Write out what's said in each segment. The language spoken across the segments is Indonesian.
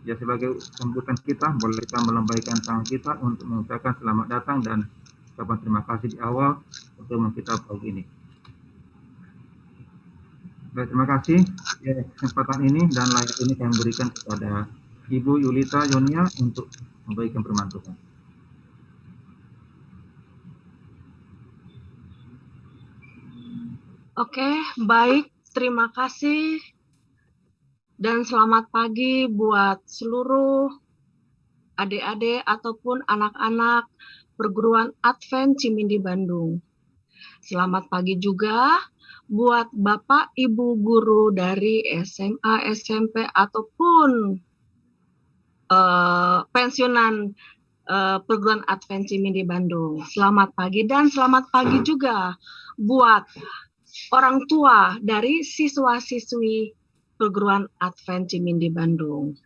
Ya, sebagai sambutan kita, boleh kita melambaikan tangan kita untuk mengucapkan selamat datang dan ucapan terima kasih di awal untuk kita pagi ini. Baik, terima kasih ya, kesempatan ini dan layak ini kami berikan kepada Ibu Yulita Yonia untuk memberikan firman Tuhan. Oke, baik. Terima kasih dan selamat pagi buat seluruh adik-adik ataupun anak-anak perguruan Advent Cimindi Bandung. Selamat pagi juga buat Bapak Ibu guru dari SMA, SMP ataupun pensiunan perguruan Advent Cimindi Bandung. Selamat pagi dan selamat pagi juga buat orang tua dari siswa-siswi perguruan Advent Cimindi Bandung.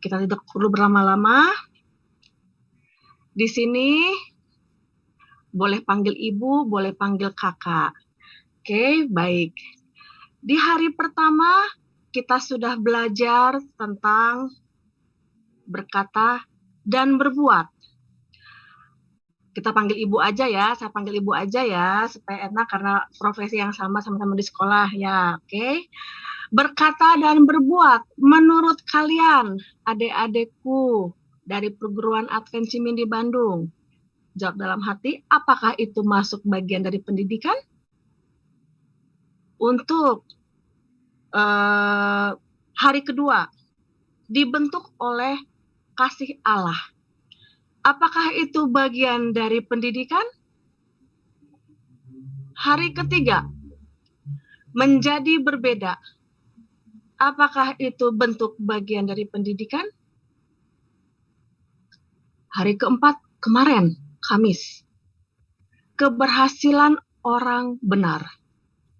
Kita tidak perlu berlama-lama. Di sini boleh panggil ibu, boleh panggil kakak. Oke, baik. Di hari pertama kita sudah belajar tentang berkata dan berbuat. Kita panggil ibu aja ya, saya panggil ibu aja ya, supaya enak karena profesi yang sama-sama di sekolah ya, oke? Berkata dan berbuat, menurut kalian, adik-adikku dari perguruan Advent Cimindi Bandung, jawab dalam hati, apakah itu masuk bagian dari pendidikan? Untuk hari kedua, dibentuk oleh kasih Allah. Apakah itu bagian dari pendidikan? Hari ketiga, menjadi berbeda. Apakah itu bentuk bagian dari pendidikan? Hari keempat, kemarin, Kamis. Keberhasilan orang benar.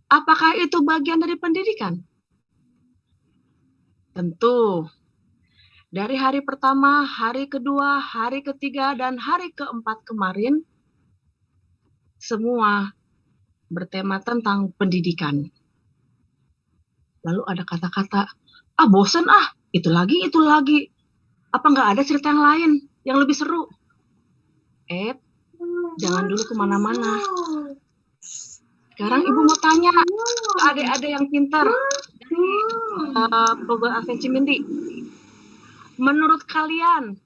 Apakah itu bagian dari pendidikan? Tentu. Dari hari pertama, hari kedua, hari ketiga, dan hari keempat kemarin, semua bertema tentang pendidikan. Lalu ada kata-kata, bosen itu lagi. Apa nggak ada cerita yang lain yang lebih seru? Jangan dulu kemana-mana. Sekarang ibu mau tanya ke adik-adik yang pintar dari program Advent Cimindi. Menurut kalian,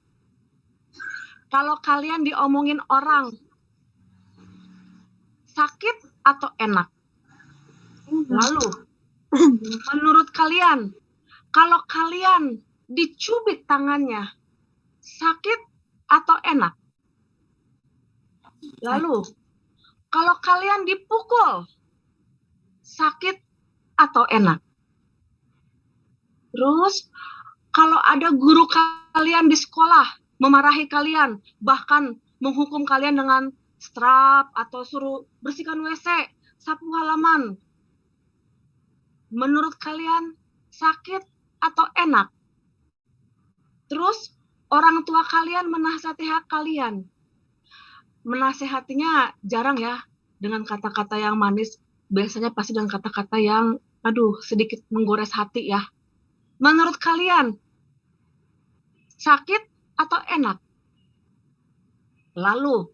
kalau kalian diomongin orang, sakit atau enak? Lalu, menurut kalian, kalau kalian dicubit tangannya, sakit atau enak? Lalu, kalau kalian dipukul, sakit atau enak? Terus, kalau ada guru kalian di sekolah memarahi kalian, bahkan menghukum kalian dengan strap atau suruh bersihkan WC, sapu halaman, menurut kalian sakit atau enak? Terus, orang tua kalian menasihati kalian. Menasihatinya jarang ya dengan kata-kata yang manis, biasanya pasti dengan kata-kata yang sedikit menggores hati ya. Menurut kalian, sakit atau enak? Lalu,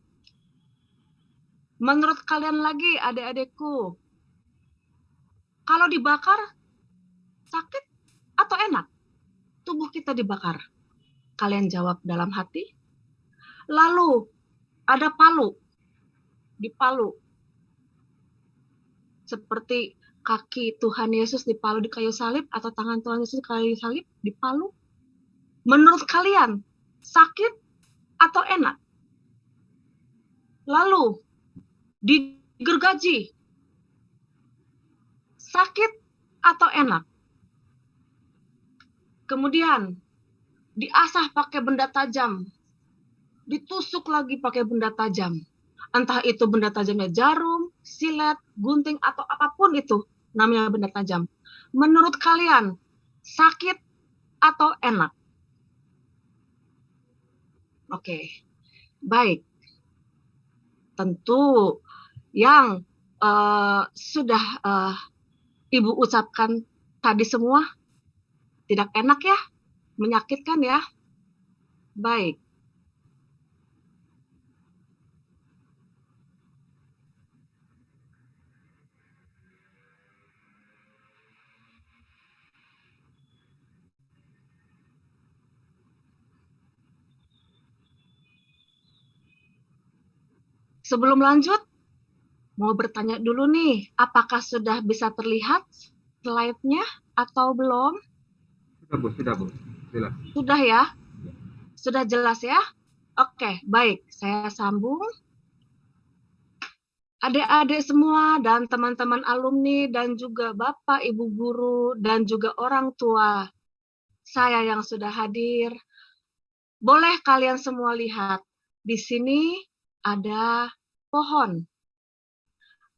menurut kalian lagi adik-adikku, kalau dibakar, sakit atau enak? Tubuh kita dibakar. Kalian jawab dalam hati. Lalu, ada palu. Di palu. Seperti kaki Tuhan Yesus dipalu di kayu salib atau tangan Tuhan Yesus di kayu salib dipalu. Menurut kalian, sakit atau enak? Lalu, digergaji, sakit atau enak? Kemudian, diasah pakai benda tajam, ditusuk lagi pakai benda tajam. Entah itu benda tajamnya jarum, silet, gunting, atau apapun itu namanya benda tajam. Menurut kalian, sakit atau enak? Oke, baik. Tentu yang sudah Ibu ucapkan tadi semua tidak enak ya. Menyakitkan ya? Baik. Sebelum lanjut, mau bertanya dulu nih, apakah sudah bisa terlihat slide-nya atau belum? Sudah Bu, jelas. Sudah ya? Sudah jelas ya? Oke, baik. Saya sambung. Adik-adik semua dan teman-teman alumni dan juga Bapak, Ibu guru dan juga orang tua saya yang sudah hadir. Boleh kalian semua lihat, di sini ada pohon,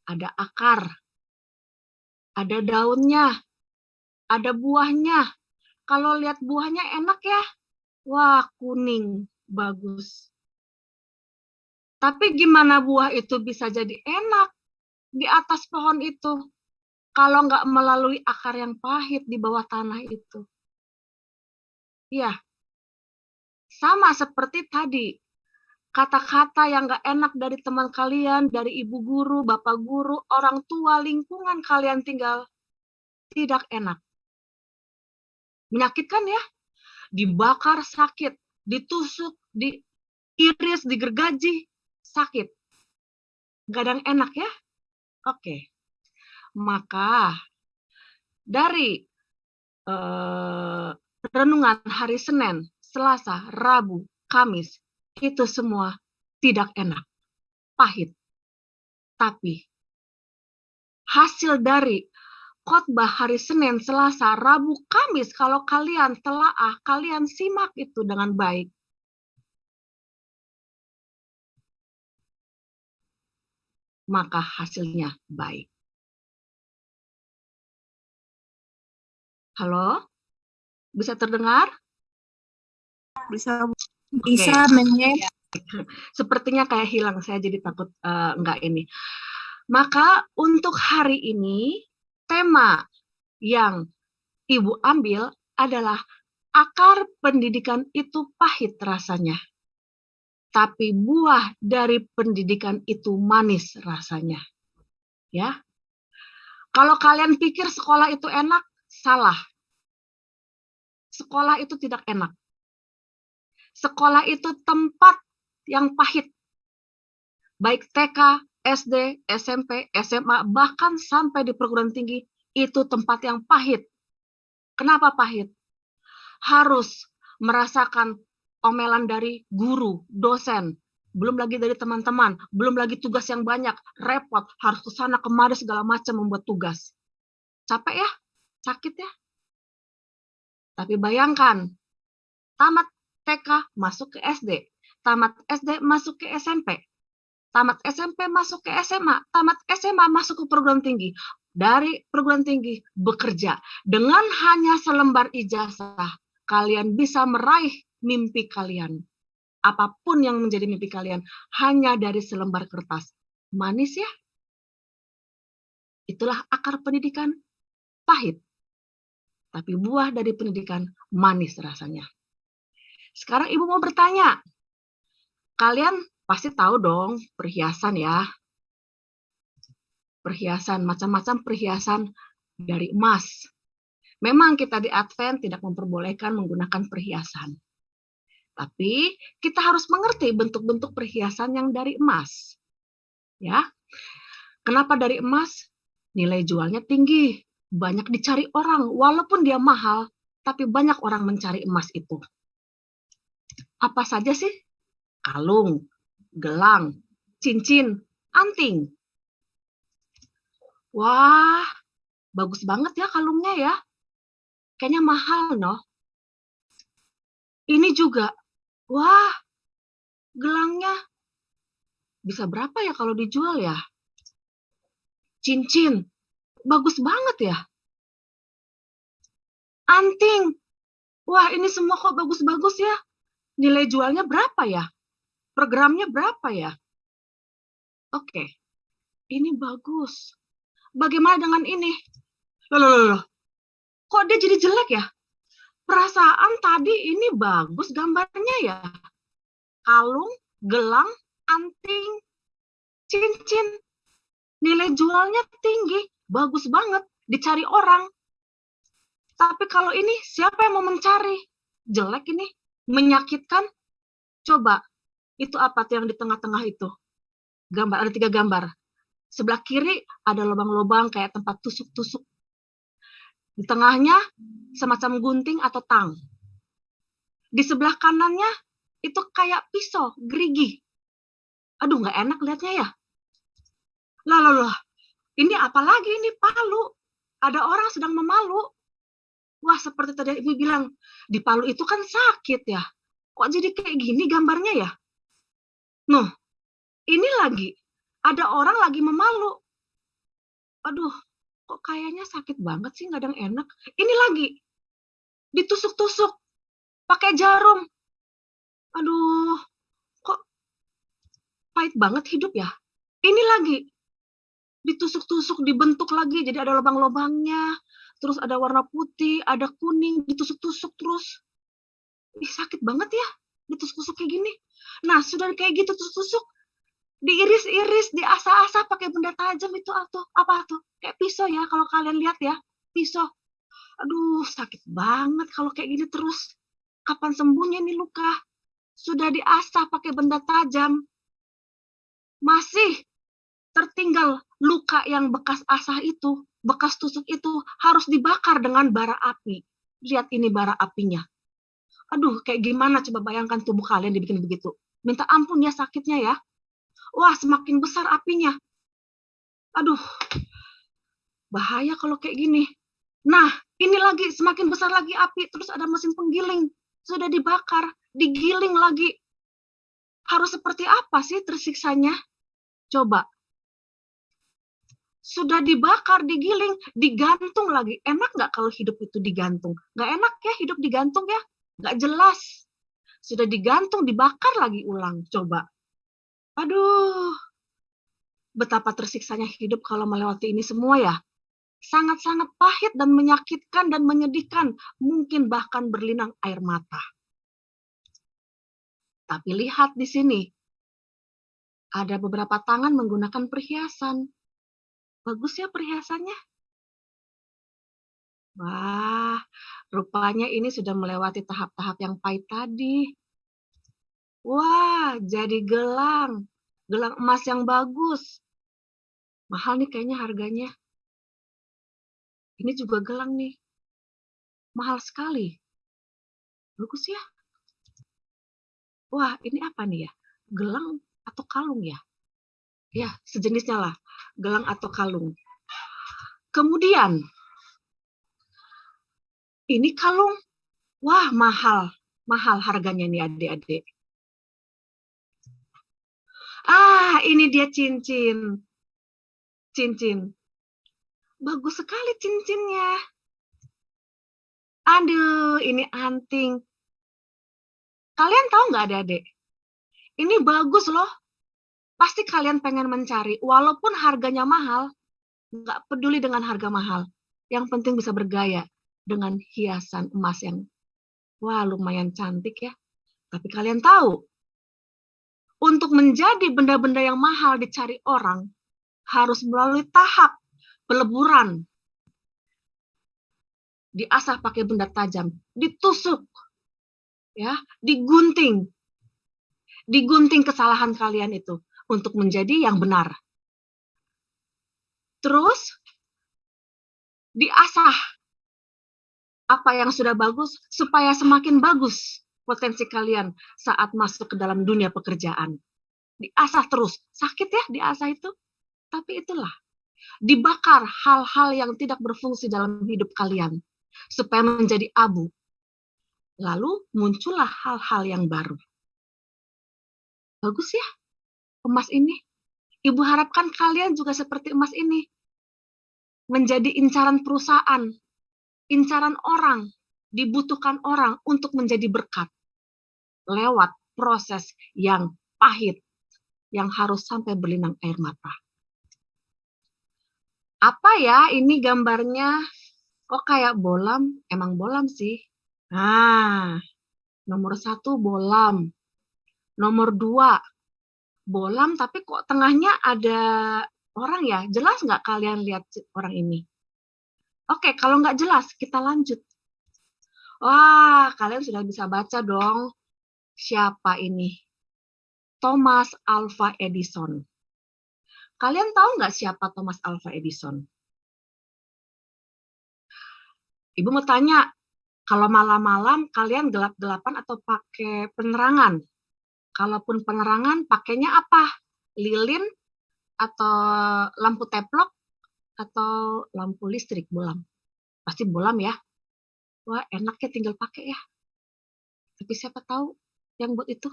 ada akar, ada daunnya, ada buahnya. Kalau lihat buahnya enak ya, wah kuning, bagus. Tapi gimana buah itu bisa jadi enak di atas pohon itu kalau nggak melalui akar yang pahit di bawah tanah itu? Ya, sama seperti tadi. Kata-kata yang nggak enak dari teman kalian, dari ibu guru, bapak guru, orang tua, lingkungan kalian tinggal, tidak enak. Menyakitkan ya? Dibakar sakit, ditusuk, diiris, digergaji, sakit. Nggak ada yang enak ya? Oke. Maka dari renungan hari Senin, Selasa, Rabu, Kamis, itu semua tidak enak, pahit. Tapi hasil dari khotbah hari Senin, Selasa, Rabu, Kamis, kalau kalian telaah, kalian simak itu dengan baik. Maka hasilnya baik. Halo? Bisa terdengar? Bisa Okay. Sepertinya kayak hilang, saya jadi takut enggak ini. Maka untuk hari ini, tema yang Ibu ambil adalah akar pendidikan itu pahit rasanya. Tapi buah dari pendidikan itu manis rasanya. Ya. Kalau kalian pikir sekolah itu enak, salah. Sekolah itu tidak enak. Sekolah itu tempat yang pahit. Baik TK, SD, SMP, SMA, bahkan sampai di perguruan tinggi, itu tempat yang pahit. Kenapa pahit? Harus merasakan omelan dari guru, dosen, belum lagi dari teman-teman, belum lagi tugas yang banyak, repot, harus ke sana kemari segala macam membuat tugas. Capek ya? Sakit ya? Tapi bayangkan, tamat TK masuk ke SD, tamat SD masuk ke SMP, tamat SMP masuk ke SMA, tamat SMA masuk ke perguruan tinggi. Dari perguruan tinggi bekerja. Dengan hanya selembar ijazah, kalian bisa meraih mimpi kalian. Apapun yang menjadi mimpi kalian, hanya dari selembar kertas. Manis ya? Itulah akar pendidikan pahit. Tapi buah dari pendidikan manis rasanya. Sekarang Ibu mau bertanya. Kalian pasti tahu dong perhiasan ya. Perhiasan, macam-macam perhiasan dari emas. Memang kita di Advent tidak memperbolehkan menggunakan perhiasan. Tapi kita harus mengerti bentuk-bentuk perhiasan yang dari emas. Ya. Kenapa dari emas? Nilai jualnya tinggi, banyak dicari orang, walaupun dia mahal, tapi banyak orang mencari emas itu. Apa saja sih? Kalung, gelang, cincin, anting. Wah, bagus banget ya kalungnya ya. Kayaknya mahal, noh. Ini juga, wah, gelangnya bisa berapa ya kalau dijual ya? Cincin, bagus banget ya. Anting, wah ini semua kok bagus-bagus ya. Nilai jualnya berapa ya? Per gramnya berapa ya? Oke, ini bagus. Bagaimana dengan ini? Loh, kok dia jadi jelek ya? Perasaan tadi ini bagus gambarnya ya. Kalung, gelang, anting, cincin. Nilai jualnya tinggi, bagus banget, dicari orang. Tapi kalau ini siapa yang mau mencari? Jelek ini, menyakitkan. Coba, itu apa tuh yang di tengah-tengah itu? Gambar, ada 3 gambar. Sebelah kiri ada lubang-lubang kayak tempat tusuk-tusuk. Di tengahnya semacam gunting atau tang. Di sebelah kanannya itu kayak pisau, gerigi. Aduh, nggak enak lihatnya ya. Lah, ini apalagi ini palu. Ada orang sedang memalu. Wah, seperti tadi Ibu bilang, di palu itu kan sakit ya. Kok jadi kayak gini gambarnya ya? Noh, ini lagi. Ada orang lagi memalu. Aduh, kok kayaknya sakit banget sih, nggak ada yang enak. Ini lagi. Ditusuk-tusuk. Pakai jarum. Aduh, kok pahit banget hidup ya. Ini lagi. Ditusuk-tusuk, dibentuk lagi. Jadi ada lubang-lubangnya. Terus ada warna putih, ada kuning, ditusuk-tusuk terus. Ih, sakit banget ya, ditusuk-tusuk kayak gini. Nah, sudah kayak gitu tusuk-tusuk, diiris-iris, diasah-asah pakai benda tajam itu atau apa tuh? Kayak pisau ya, kalau kalian lihat ya, pisau. Aduh, sakit banget kalau kayak gini terus. Kapan sembuhnya nih luka? Sudah diasah pakai benda tajam, masih tertinggal luka yang bekas asah itu, bekas tusuk itu harus dibakar dengan bara api. Lihat ini bara apinya. Aduh, kayak gimana coba bayangkan tubuh kalian dibikin begitu. Minta ampun ya sakitnya ya. Wah, semakin besar apinya. Aduh, bahaya kalau kayak gini. Nah, ini lagi semakin besar lagi api, terus ada mesin penggiling. Sudah dibakar, digiling lagi. Harus seperti apa sih tersiksanya? Coba. Sudah dibakar, digiling, digantung lagi. Enak nggak kalau hidup itu digantung? Nggak enak ya hidup digantung ya? Nggak jelas. Sudah digantung, dibakar lagi ulang. Coba. Aduh, betapa tersiksanya hidup kalau melewati ini semua ya. Sangat-sangat pahit dan menyakitkan dan menyedihkan. Mungkin bahkan berlinang air mata. Tapi lihat di sini. Ada beberapa tangan menggunakan perhiasan. Bagus ya perhiasannya. Wah, rupanya ini sudah melewati tahap-tahap yang pahit tadi. Wah, jadi gelang. Gelang emas yang bagus. Mahal nih kayaknya harganya. Ini juga gelang nih. Mahal sekali. Bagus ya. Wah, ini apa nih ya? Gelang atau kalung ya? Ya, sejenisnya lah. Gelang atau kalung. Kemudian, ini kalung. Wah, mahal. Mahal harganya nih adik-adik. Ah, ini dia cincin. Cincin. Bagus sekali cincinnya. Aduh, ini anting. Kalian tahu nggak adik-adik? Ini bagus loh. Pasti kalian pengen mencari. Walaupun harganya mahal, nggak peduli dengan harga mahal. Yang penting bisa bergaya dengan hiasan emas yang wah lumayan cantik ya. Tapi kalian tahu, untuk menjadi benda-benda yang mahal dicari orang, harus melalui tahap peleburan. Diasah pakai benda tajam, ditusuk, ya, digunting. Digunting kesalahan kalian itu untuk menjadi yang benar. Terus diasah apa yang sudah bagus supaya semakin bagus potensi kalian saat masuk ke dalam dunia pekerjaan. Diasah terus. Sakit ya diasah itu. Tapi itulah. Dibakar hal-hal yang tidak berfungsi dalam hidup kalian. Supaya menjadi abu. Lalu muncullah hal-hal yang baru. Bagus ya emas ini. Ibu harapkan kalian juga seperti emas ini. Menjadi incaran perusahaan. Incaran orang. Dibutuhkan orang untuk menjadi berkat. Lewat proses yang pahit. Yang harus sampai berlinang air mata. Apa ya ini gambarnya? Kok kayak bolam? Emang bolam sih. Nah, nomor 1 bolam. Nomor 2 bolam, tapi kok tengahnya ada orang ya? Jelas nggak kalian lihat orang ini? Oke, kalau nggak jelas, kita lanjut. Wah, kalian sudah bisa baca dong. Siapa ini? Thomas Alva Edison. Kalian tahu nggak siapa Thomas Alva Edison? Ibu mau tanya, kalau malam-malam kalian gelap-gelapan atau pakai penerangan? Kalaupun penerangan, pakainya apa? Lilin atau lampu teplok atau lampu listrik bolam? Pasti bolam ya. Wah, enaknya tinggal pakai ya. Tapi siapa tahu yang buat itu?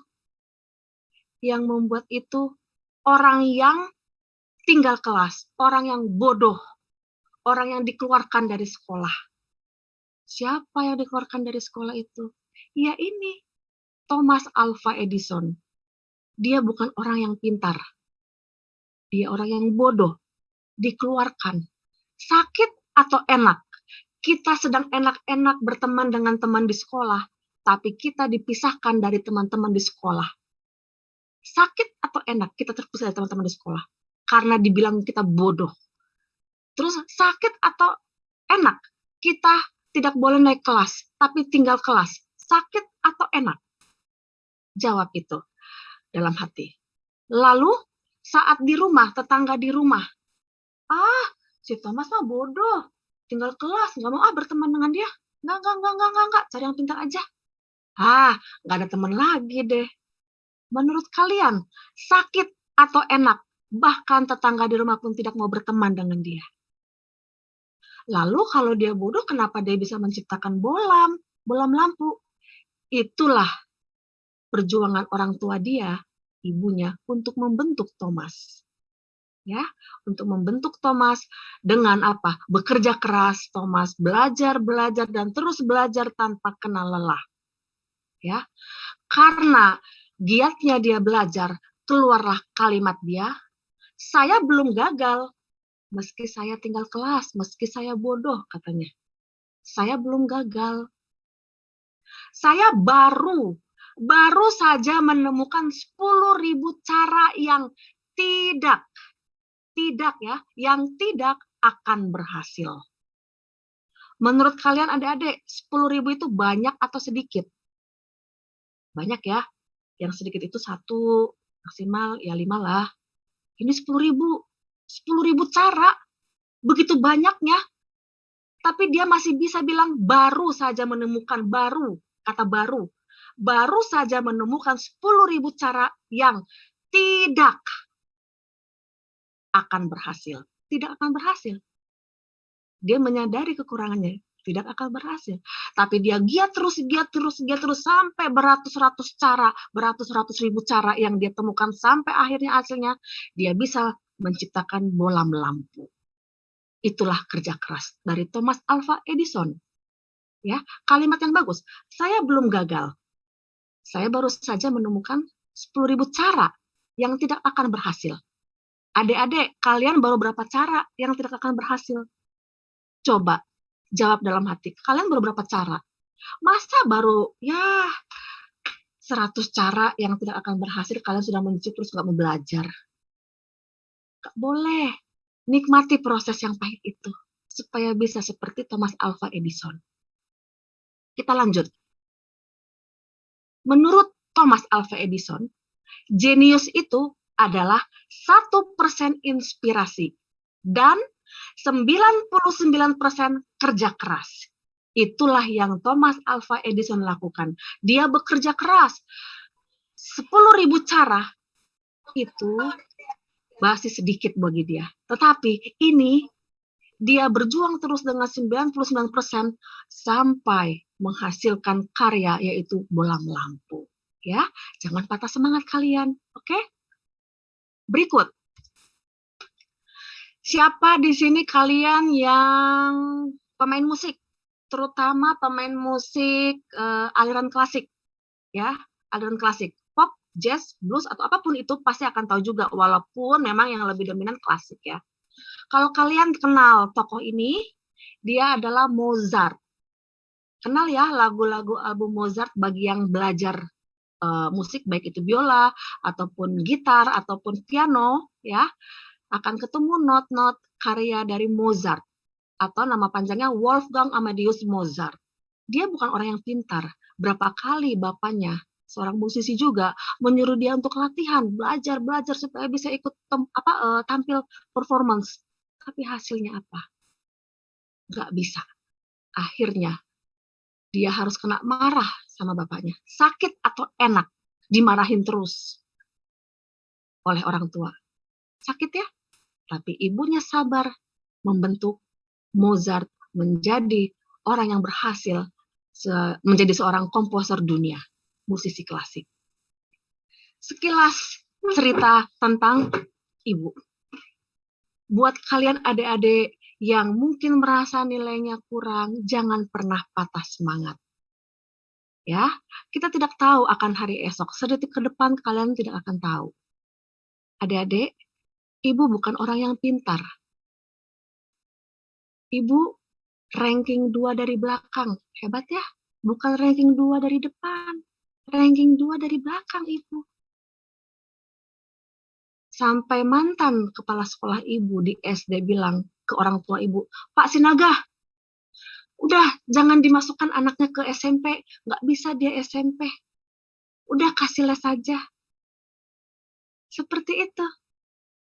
Yang membuat itu orang yang tinggal kelas, orang yang bodoh, orang yang dikeluarkan dari sekolah. Siapa yang dikeluarkan dari sekolah itu? Ya ini, Thomas Alva Edison. Dia bukan orang yang pintar. Dia orang yang bodoh. Dikeluarkan. Sakit atau enak? Kita sedang enak-enak berteman dengan teman di sekolah, tapi kita dipisahkan dari teman-teman di sekolah. Sakit atau enak kita terpisah dari teman-teman di sekolah? Karena dibilang kita bodoh. Terus sakit atau enak? Kita tidak boleh naik kelas, tapi tinggal kelas. Sakit atau enak? Jawab itu dalam hati. Lalu saat di rumah, tetangga di rumah, si Thomas mah bodoh, tinggal kelas, nggak mau berteman dengan dia. Nggak, cari yang pintar aja. Nggak ada teman lagi deh. Menurut kalian, sakit atau enak? Bahkan tetangga di rumah pun tidak mau berteman dengan dia. Lalu kalau dia bodoh, kenapa dia bisa menciptakan bolam lampu? Itulah perjuangan orang tua dia, ibunya, untuk membentuk Thomas. Ya, untuk membentuk Thomas dengan apa? Bekerja keras, Thomas belajar dan terus belajar tanpa kenal lelah. Ya, karena giatnya dia belajar, keluarlah kalimat dia, saya belum gagal, meski saya tinggal kelas, meski saya bodoh, katanya. Saya belum gagal. Saya baru saja menemukan 10.000 cara yang tidak akan berhasil. Menurut kalian adik-adik, 10.000 itu banyak atau sedikit? Banyak ya. Yang sedikit itu 1, maksimal ya 5 lah. Ini 10.000 cara. Begitu banyaknya. Tapi dia masih bisa bilang baru saja menemukan, kata baru. Baru saja menemukan 10.000 cara yang tidak akan berhasil. Tidak akan berhasil. Dia menyadari kekurangannya, tidak akan berhasil. Tapi dia giat terus sampai beratus-ratus ribu cara yang dia temukan sampai akhirnya hasilnya dia bisa menciptakan bolam lampu. Itulah kerja keras dari Thomas Alva Edison. Ya, kalimat yang bagus. Saya belum gagal. Saya baru saja menemukan 10.000 cara yang tidak akan berhasil. Adik-adik, kalian baru berapa cara yang tidak akan berhasil? Coba jawab dalam hati. Kalian baru berapa cara? Masa baru 100 cara yang tidak akan berhasil kalian sudah mencicip terus nggak mau belajar? Nggak boleh. Nikmati proses yang pahit itu supaya bisa seperti Thomas Alva Edison. Kita lanjut. Menurut Thomas Alva Edison, jenius itu adalah 1% inspirasi dan 99% kerja keras. Itulah yang Thomas Alva Edison lakukan. Dia bekerja keras. 10.000 cara itu masih sedikit bagi dia. Tetapi ini dia berjuang terus dengan 99% sampai menghasilkan karya yaitu bolam lampu. Ya, jangan patah semangat kalian, oke? Berikut. Siapa di sini kalian yang pemain musik, terutama pemain musik aliran klasik, ya, aliran klasik, pop, jazz, blues atau apapun itu pasti akan tahu juga, walaupun memang yang lebih dominan klasik ya. Kalau kalian kenal tokoh ini, dia adalah Mozart. kenal ya lagu-lagu album Mozart bagi yang belajar musik, baik itu biola ataupun gitar ataupun piano, ya, akan ketemu not-not karya dari Mozart atau nama panjangnya Wolfgang Amadeus Mozart. Dia bukan orang yang pintar. Berapa kali bapaknya, seorang musisi juga, menyuruh dia untuk latihan, belajar supaya bisa ikut tampil performance. Tapi hasilnya apa? Nggak bisa. Akhirnya dia harus kena marah sama bapaknya. Sakit atau enak, dimarahin terus oleh orang tua. Sakit ya? Tapi ibunya sabar membentuk Mozart menjadi orang yang berhasil menjadi seorang komposer dunia, musisi klasik. Sekilas cerita tentang ibu. Buat kalian adik-adik yang mungkin merasa nilainya kurang, jangan pernah patah semangat. Ya, kita tidak tahu akan hari esok. Sedetik ke depan kalian tidak akan tahu. Adik-adik, ibu bukan orang yang pintar. Ibu ranking 2 dari belakang. Hebat ya? Bukan ranking 2 dari depan. Ranking 2 dari belakang ibu. Sampai mantan kepala sekolah ibu di SD bilang ke orang tua ibu, Pak Sinaga, udah jangan dimasukkan anaknya ke SMP. Nggak bisa dia SMP. Udah kasih les saja. Seperti itu.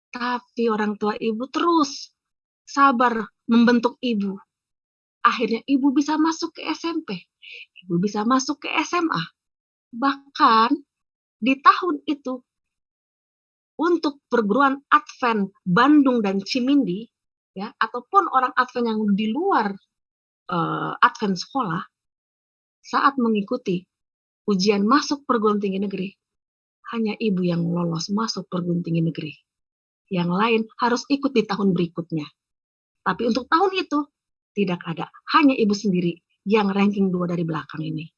Tapi orang tua ibu terus sabar membentuk ibu. Akhirnya ibu bisa masuk ke SMP. Ibu bisa masuk ke SMA. Bahkan di tahun itu, untuk perguruan Advent Bandung dan Cimindi, ya, ataupun orang Advent yang di luar Advent sekolah, saat mengikuti ujian masuk perguruan tinggi negeri, hanya ibu yang lolos masuk perguruan tinggi negeri. Yang lain harus ikut di tahun berikutnya. Tapi untuk tahun itu, tidak ada. Hanya ibu sendiri yang ranking 2 dari belakang ini.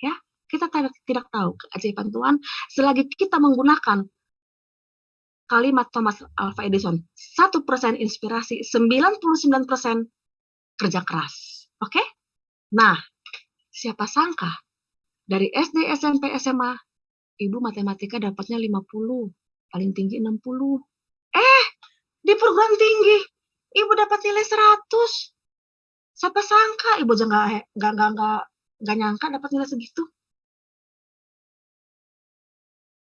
Ya, kita tidak tahu keajaiban Tuhan selagi kita menggunakan kalimat Thomas Alva Edison, 1% inspirasi, 99% kerja keras. Oke? Nah, siapa sangka dari SD, SMP, SMA, ibu matematika dapatnya 50, paling tinggi 60. Di perguruan tinggi, ibu dapat nilai 100. Siapa sangka ibu aja nggak nyangka dapat nilai segitu.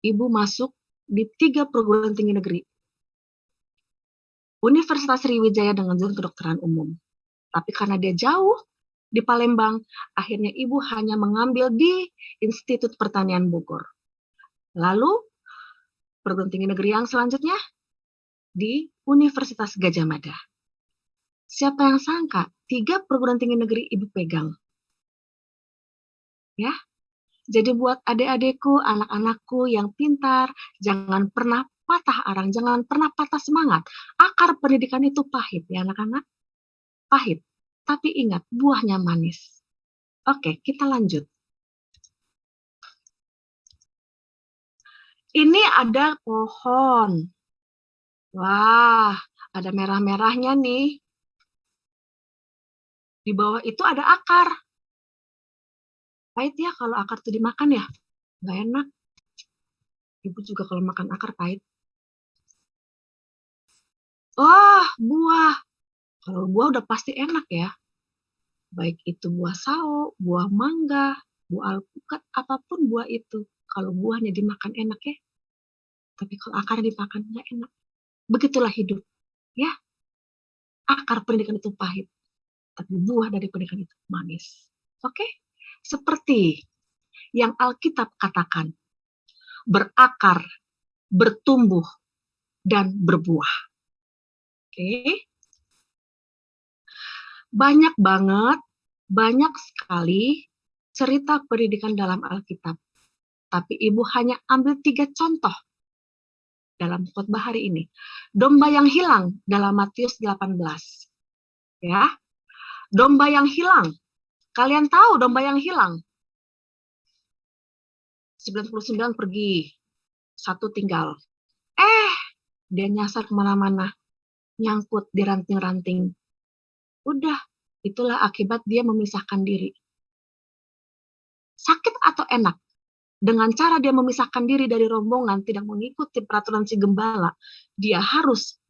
Ibu masuk di 3 perguruan tinggi negeri. Universitas Sriwijaya dengan jurusan kedokteran umum. Tapi karena dia jauh di Palembang, akhirnya ibu hanya mengambil di Institut Pertanian Bogor. Lalu, perguruan tinggi negeri yang selanjutnya di Universitas Gadjah Mada. Siapa yang sangka 3 perguruan tinggi negeri ibu pegang? Ya, jadi buat adik-adikku, anak-anakku yang pintar, jangan pernah patah arang, jangan pernah patah semangat. Akar pendidikan itu pahit ya anak-anak. Pahit, tapi ingat buahnya manis. Oke, kita lanjut. Ini ada pohon. Wah, ada merah-merahnya nih. Di bawah itu ada akar. Pahit ya kalau akar itu dimakan ya. Nggak enak. Ibu juga kalau makan akar pahit. Wah, buah. Kalau buah udah pasti enak ya. Baik itu buah sao, buah mangga, buah alpukat, apapun buah itu. Kalau buahnya dimakan enak ya. Tapi kalau akarnya dimakan nggak enak. Begitulah hidup. Ya, akar pendidikan itu pahit. Tapi buah dari pendidikan itu manis. Oke? Seperti yang Alkitab katakan. Berakar, bertumbuh, dan berbuah. Oke? Banyak banget, banyak sekali cerita pendidikan dalam Alkitab. Tapi ibu hanya ambil 3 contoh dalam khotbah hari ini. Domba yang hilang dalam Matius 18. Ya. Domba yang hilang. Kalian tahu domba yang hilang? 99 pergi. 1 tinggal. Dia nyasar kemana-mana. Nyangkut di ranting-ranting. Udah, itulah akibat dia memisahkan diri. sakit atau enak. Dengan cara dia memisahkan diri dari rombongan, tidak mengikuti peraturan si gembala, dia harus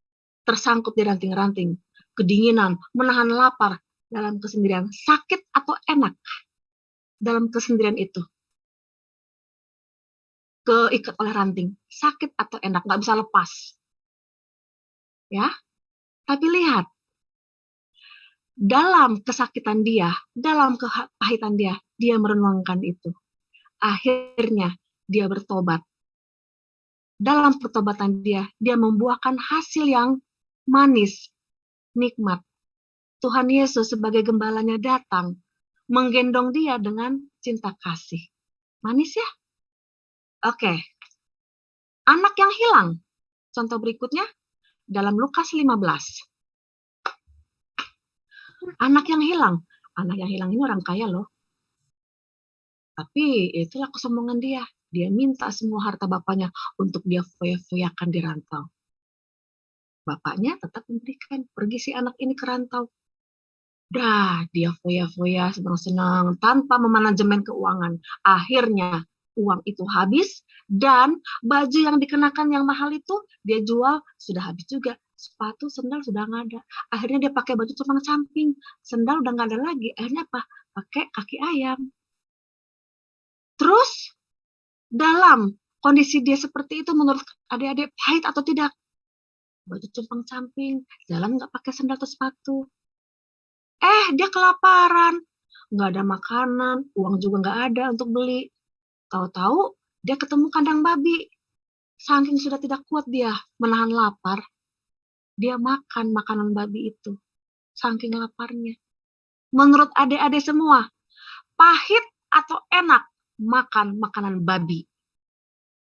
tersangkut di ranting-ranting, kedinginan, menahan lapar dalam kesendirian. Sakit atau enak dalam kesendirian itu, keikat oleh ranting. Sakit atau enak, nggak bisa lepas. Ya, tapi lihat, dalam kesakitan dia, dalam kepahitan dia merenungkan itu. Akhirnya dia bertobat. Dalam pertobatan dia membuahkan hasil yang manis, nikmat. Tuhan Yesus sebagai gembalanya datang, menggendong dia dengan cinta kasih. Manis ya? Oke. Anak yang hilang. Contoh berikutnya, dalam Lukas 15. Anak yang hilang. Anak yang hilang ini orang kaya loh. Tapi itulah kesombongan dia. Dia minta semua harta bapaknya untuk dia foya-foyakan di rantau. Bapaknya tetap memberikan. Pergi si anak ini ke rantau. Dah, dia foya-foya senang-senang tanpa memanajemen keuangan. Akhirnya uang itu habis dan baju yang dikenakan yang mahal itu dia jual sudah habis juga. Sepatu, sendal sudah nggak ada. Akhirnya dia pakai baju cupang camping. Sendal udah nggak ada lagi. Akhirnya apa? Pakai kaki ayam. Terus dalam kondisi dia seperti itu menurut adik-adik pahit atau tidak? Baju cupang camping, jalan nggak pakai sendal atau sepatu. Dia kelaparan, nggak ada makanan, uang juga nggak ada untuk beli. Tahu-tahu dia ketemu kandang babi. Saking sudah tidak kuat dia menahan lapar, dia makan makanan babi itu. Saking laparnya. Menurut adik-adik semua, pahit atau enak makan makanan babi?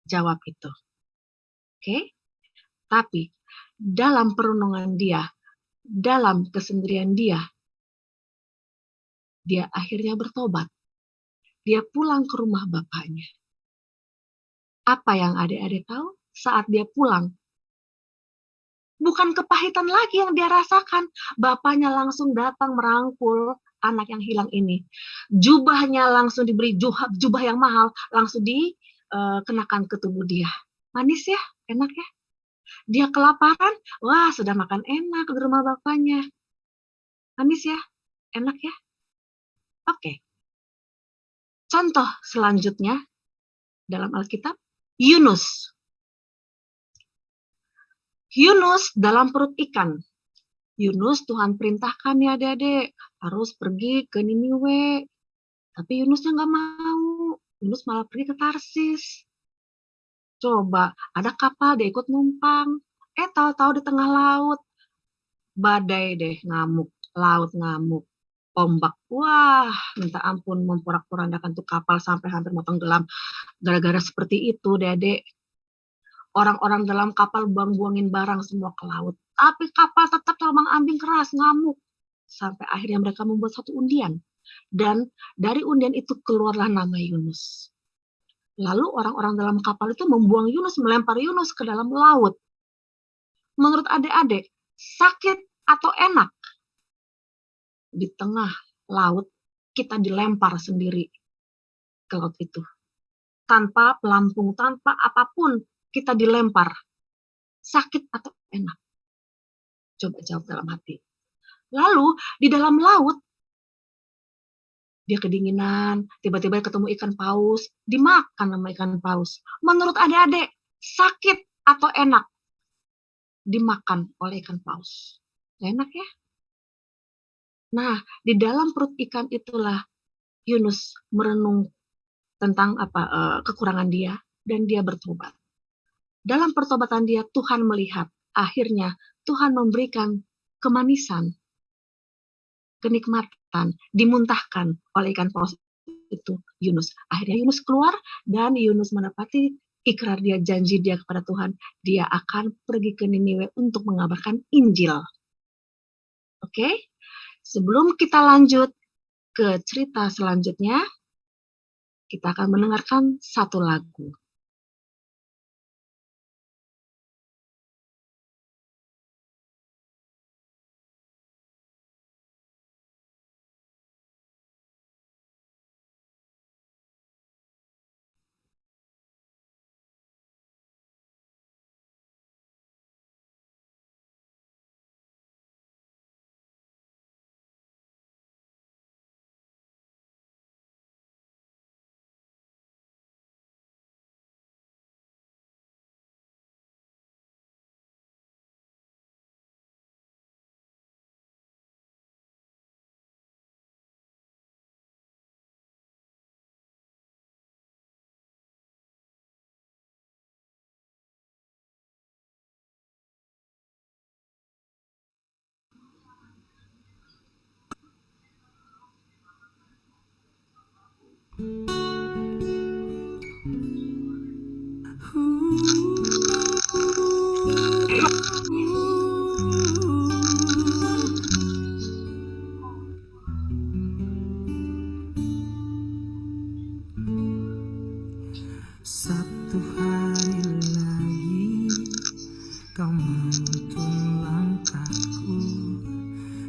Jawab itu. Oke? Tapi dalam perenungan dia, dalam kesendirian dia akhirnya bertobat. Dia pulang ke rumah bapaknya. Apa yang adik-adik tahu saat dia pulang? Bukan kepahitan lagi yang dia rasakan. Bapaknya langsung datang merangkul anak yang hilang ini. Jubahnya langsung diberi jubah yang mahal, langsung dikenakan ke tubuh dia. Manis ya? Enak ya? Dia kelaparan, wah sudah makan enak di rumah bapaknya. Manis ya? Enak ya? Oke. Contoh selanjutnya dalam Alkitab, Yunus. Yunus dalam perut ikan. Yunus Tuhan perintahkan ya adik-adik harus pergi ke Niniwe. Tapi Yunusnya nggak mau. Yunus malah pergi ke Tarsis. Coba ada kapal dia ikut numpang. Tahu-tahu di tengah laut badai deh ngamuk, laut ngamuk, ombak. Wah, minta ampun memporak-porandakan tuh kapal sampai hampir mau tenggelam. Gara-gara seperti itu, Dedek. Orang-orang dalam kapal buang-buangin barang semua ke laut. Tapi kapal tetap terombang-ambing keras, ngamuk. Sampai akhirnya mereka membuat satu undian. Dan dari undian itu keluarlah nama Yunus. Lalu orang-orang dalam kapal itu membuang Yunus, melempar Yunus ke dalam laut. Menurut adik-adik, sakit atau enak? Di tengah laut, kita dilempar sendiri ke laut itu. Tanpa pelampung, tanpa apapun, kita dilempar. Sakit atau enak? Coba jawab dalam hati. Lalu di dalam laut, dia kedinginan, tiba-tiba ketemu ikan paus, dimakan sama ikan paus. Menurut adik-adik, sakit atau enak? Dimakan oleh ikan paus. Enak ya? Nah, di dalam perut ikan itulah Yunus merenung tentang kekurangan dia, dan dia bertobat. Dalam pertobatan dia, Tuhan melihat. Akhirnya, Tuhan memberikan kemanisan, kenikmatan, dimuntahkan oleh ikan paus itu Yunus. Akhirnya Yunus keluar, dan Yunus menepati ikrar dia, janji dia kepada Tuhan. Dia akan pergi ke Niniwe untuk mengabarkan Injil. Oke? Sebelum kita lanjut ke cerita selanjutnya, kita akan mendengarkan satu lagu. Satu hari lagi kau menuntun langkahku,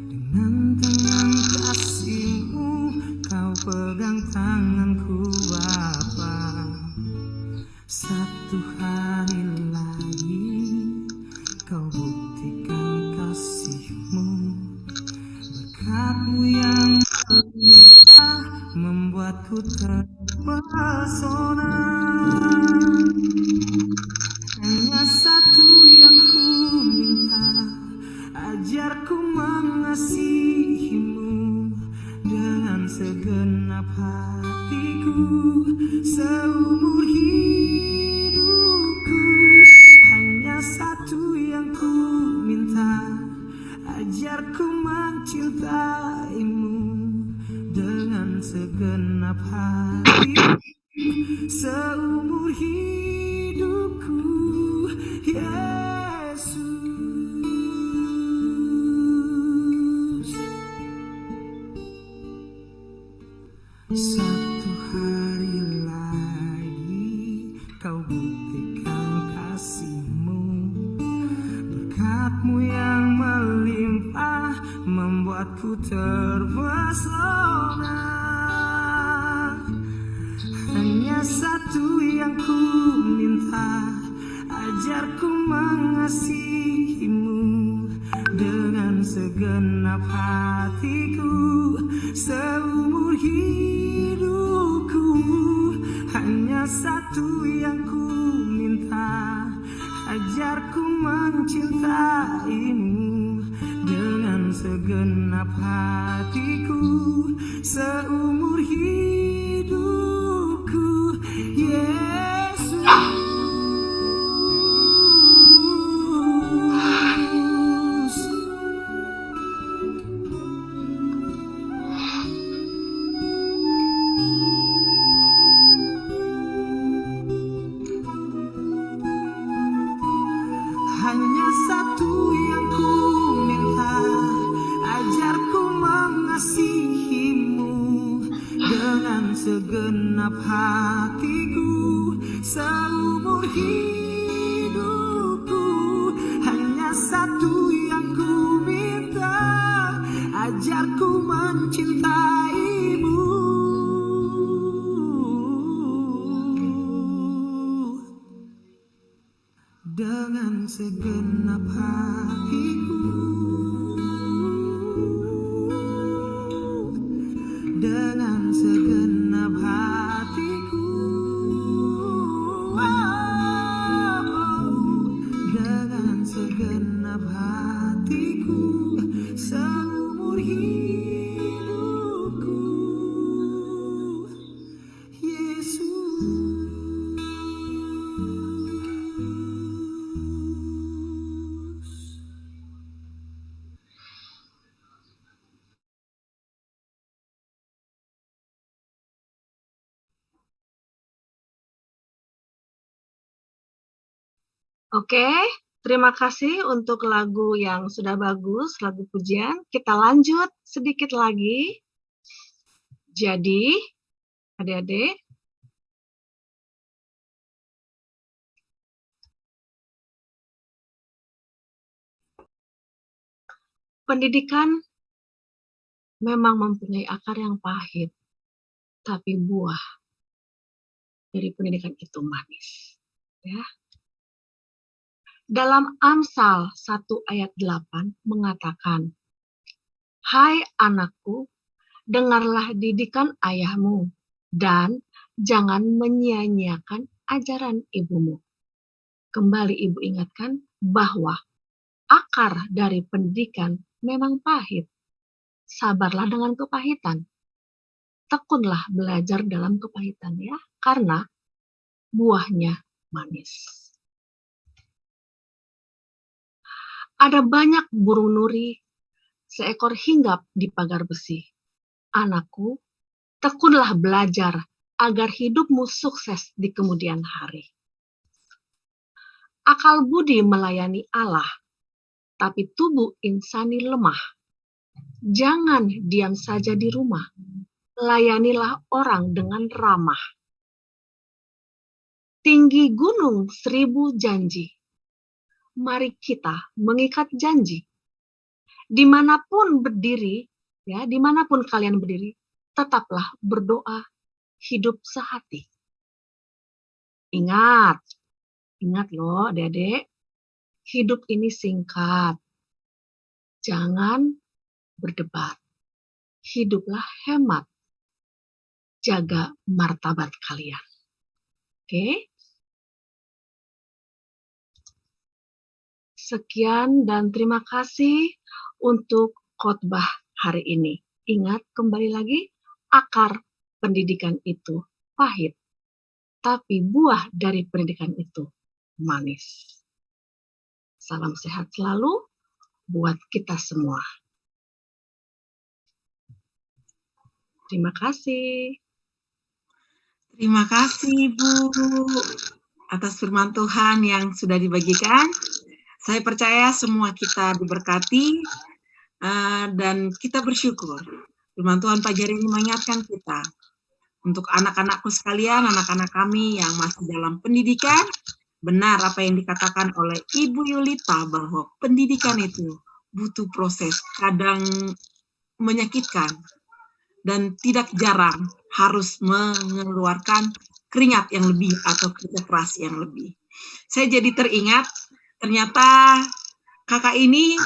dengan tangan kasih-Mu kau pegang tanganku Bapa. Satu hari lagi kau buktikan kasih-Mu, berkat-Mu yang melimpah membuatku terpesona. Hanya satu yang ku minta, ajarku mengasihi-Mu dengan segenap hatiku seumur hidupku. Hanya satu yang ku minta, ajarku mencintai-Mu dengan segenap hatiku seumur hidupku, Yesus. Satu hari lagi kau buktikan kasih-Mu, berkat-Mu yang melimpah membuatku terpesona. Hanya satu yang ku minta, ajarku mengasihi-Mu dengan segenap hatiku seumur hidupku. Hanya satu yang ku minta, ajarku mencintai-Mu dengan segenap hatiku seumur hidupku, Yesus. Hanya satu yang ku minta, ajarku mengasihi-Mu dengan segenap hatiku seumur hidupku. Hanya satu yang ku minta, ajarku mencintai-Mu dengan segenap hatiku, dengan segenap hatiku, dengan segenap hatiku seumur hidupku, Yesus. Oke, terima kasih untuk lagu yang sudah bagus, lagu pujian. Kita lanjut sedikit lagi. Jadi, adik-adik, pendidikan memang mempunyai akar yang pahit, tapi buah dari pendidikan itu manis. Ya. Dalam Amsal 1 ayat 8 mengatakan, "Hai anakku, dengarlah didikan ayahmu, dan jangan menyia-nyiakan ajaran ibumu." Kembali ibu ingatkan bahwa akar dari pendidikan memang pahit. Sabarlah dengan kepahitan. Tekunlah belajar dalam kepahitan ya, karena buahnya manis. Ada banyak burung nuri, seekor hinggap di pagar besi. Anakku, tekunlah belajar agar hidupmu sukses di kemudian hari. Akal budi melayani Allah, tapi tubuh insani lemah. Jangan diam saja di rumah, layanilah orang dengan ramah. Tinggi gunung 1000 janji, mari kita mengikat janji. Dimanapun berdiri, ya, dimanapun kalian berdiri, tetaplah berdoa, hidup sehati. Ingat loh adik-adik, hidup ini singkat. Jangan berdebat. Hiduplah hemat. Jaga martabat kalian. Oke? Sekian dan terima kasih untuk khotbah hari ini. Ingat kembali lagi, akar pendidikan itu pahit, tapi buah dari pendidikan itu manis. Salam sehat selalu buat kita semua. Terima kasih. Terima kasih Ibu atas firman Tuhan yang sudah dibagikan. Saya percaya semua kita diberkati dan kita bersyukur. Firman Tuhan pagi hari ini mengingatkan kita untuk anak-anakku sekalian, anak-anak kami yang masih dalam pendidikan. Benar apa yang dikatakan oleh Ibu Yulita bahwa pendidikan itu butuh proses, kadang menyakitkan dan tidak jarang harus mengeluarkan keringat yang lebih atau kerja keras yang lebih. Saya jadi teringat, ternyata kakak ini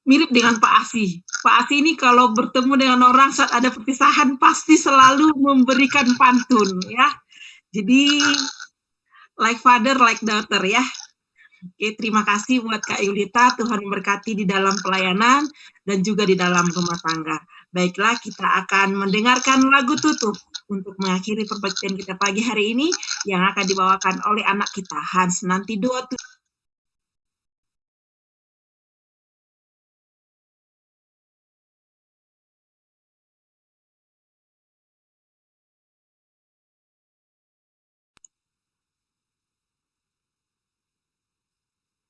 mirip dengan Pak Asi. Pak Asi ini kalau bertemu dengan orang saat ada perpisahan pasti selalu memberikan pantun, ya. Jadi like father, like daughter, ya. Oke, terima kasih buat Kak Yulita. Tuhan memberkati di dalam pelayanan dan juga di dalam rumah tangga. Baiklah, kita akan mendengarkan lagu tutup untuk mengakhiri perbaktian kita pagi hari ini yang akan dibawakan oleh anak kita, Hans Nanti 27.